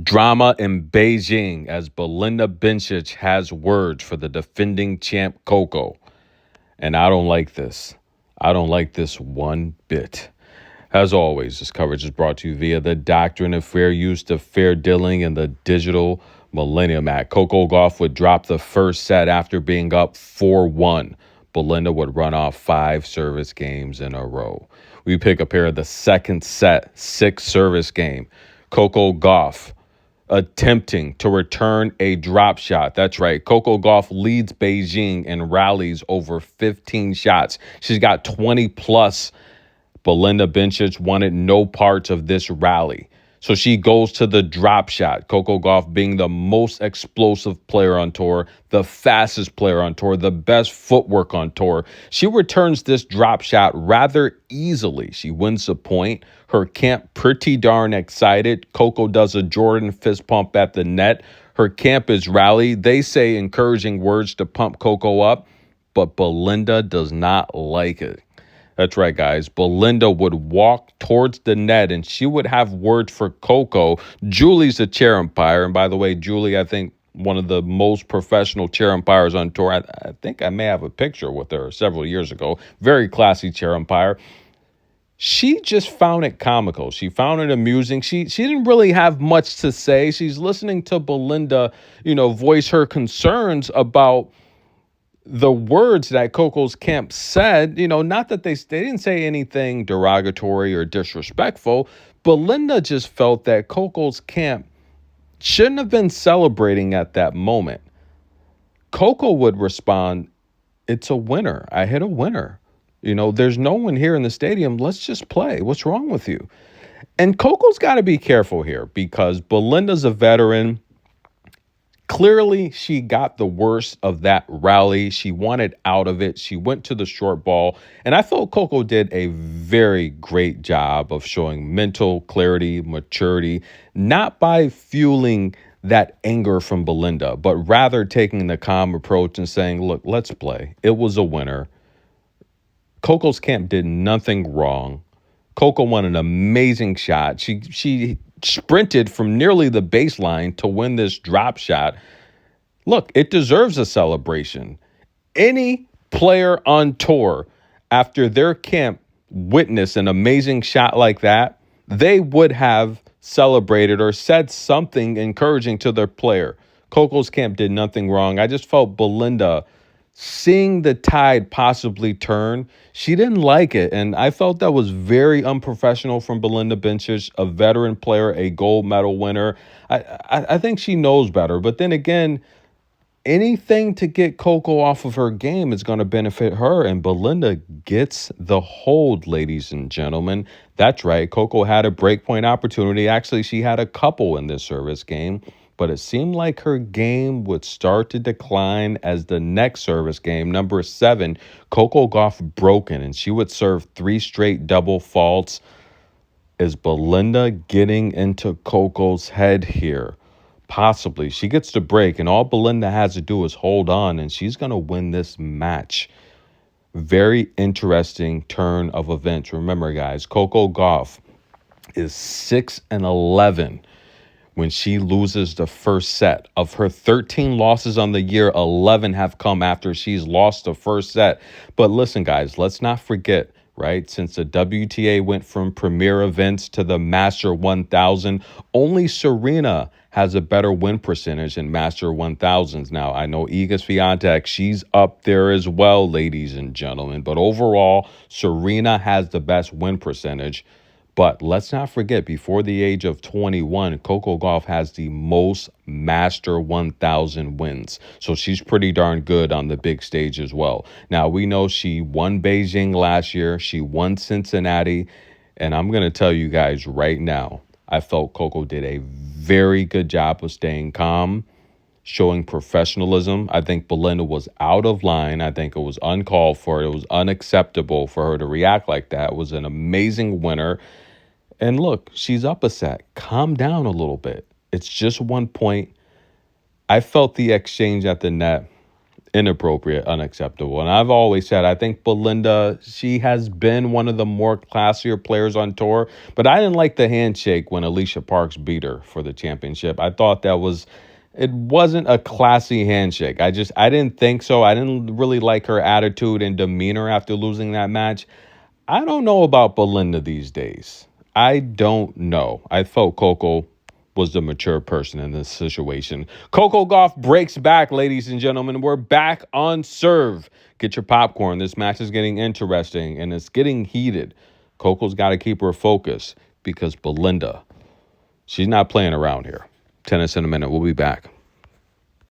Drama in Beijing as Belinda Bencic has words for the defending champ Coco. And I don't like this. I don't like this one bit. As always, this coverage is brought to you via the doctrine of fair use to fair dealing in the digital millennium act. Coco Gauff would drop the first set after being up 4-1. Belinda would run off 5 service games in a row. We pick a pair of the second set, 6 service game. Coco Gauff attempting to return a drop shot. That's right. Coco Gauff leads Beijing and rallies over 15 shots. She's got 20 plus. Belinda Bencic wanted no parts of this rally. So she goes to the drop shot. Coco Gauff being the most explosive player on tour, the fastest player on tour, the best footwork on tour. She returns this drop shot rather easily. She wins the point. Her camp pretty darn excited. Coco does a Jordan fist pump at the net. Her camp is rallied. They say encouraging words to pump Coco up, but Belinda does not like it. That's right, guys. Belinda would walk towards the net and she would have words for Coco. Julie's a chair umpire. And by the way, Julie, I think one of the most professional chair umpires on tour. I think I may have a picture with her several years ago. Very classy chair umpire. She just found it comical. She found it amusing. She didn't really have much to say. She's listening to Belinda, voice her concerns about the words that Coco's camp said. Not that they didn't say anything derogatory or disrespectful. Belinda just felt that Coco's camp shouldn't have been celebrating at that moment. Coco would respond, "It's a winner. I hit a winner. There's no one here in the stadium. Let's just play. What's wrong with you?" And Coco's got to be careful here because Belinda's a veteran. Clearly, she got the worst of that rally. She wanted out of it. She went to the short ball. And I thought Coco did a very great job of showing mental clarity, maturity, not by fueling that anger from Belinda, but rather taking the calm approach and saying, look, let's play. It was a winner. Coco's camp did nothing wrong. Coco won an amazing shot. She sprinted from nearly the baseline to win this drop shot. Look, it deserves a celebration. Any player on tour, after their camp witnessed an amazing shot like that, they would have celebrated or said something encouraging to their player. Coco's camp did nothing wrong. I just felt Belinda, seeing the tide possibly turn, she didn't like it. And I felt that was very unprofessional from Belinda Bencic, a veteran player, a gold medal winner. I think she knows better. But then again, anything to get Coco off of her game is going to benefit her. And Belinda gets the hold, ladies and gentlemen. That's right. Coco had a breakpoint opportunity. Actually, she had a couple in this service game. But it seemed like her game would start to decline as the next service game, number 7, Coco Gauff broken, and she would serve 3 straight double faults. Is Belinda getting into Coco's head here? Possibly. She gets to break, and all Belinda has to do is hold on, and she's going to win this match. Very interesting turn of events. Remember, guys, Coco Gauff is 6-11. When she loses the first set. Of her 13 losses on the year, 11 have come after she's lost the first set. But listen, guys, let's not forget, right? Since the WTA went from premier events to the Master 1000, only Serena has a better win percentage in Master 1000s. Now, I know Iga Swiatek, she's up there as well, ladies and gentlemen. But overall, Serena has the best win percentage. But let's not forget, before the age of 21, Coco Gauff has the most Master 1000 wins. So she's pretty darn good on the big stage as well. Now, we know she won Beijing last year. She won Cincinnati. And I'm going to tell you guys right now, I felt Coco did a very good job of staying calm, showing professionalism. I think Belinda was out of line. I think it was uncalled for. It was unacceptable for her to react like that. It was an amazing winner. And look, she's up a set. Calm down a little bit. It's just 1 point. I felt the exchange at the net. inappropriate, unacceptable. And I've always said, I think Belinda, she has been one of the more classier players on tour, but I didn't like the handshake when Alicia Parks beat her for the championship. I thought it wasn't a classy handshake. I didn't think so. I didn't really like her attitude and demeanor after losing that match. I don't know about Belinda these days. I don't know. I felt Coco was the mature person in this situation. Coco Gauff breaks back, ladies and gentlemen. We're back on serve. Get your popcorn. This match is getting interesting and it's getting heated. Coco's got to keep her focus because Belinda, she's not playing around here. Tennis in a minute. We'll be back.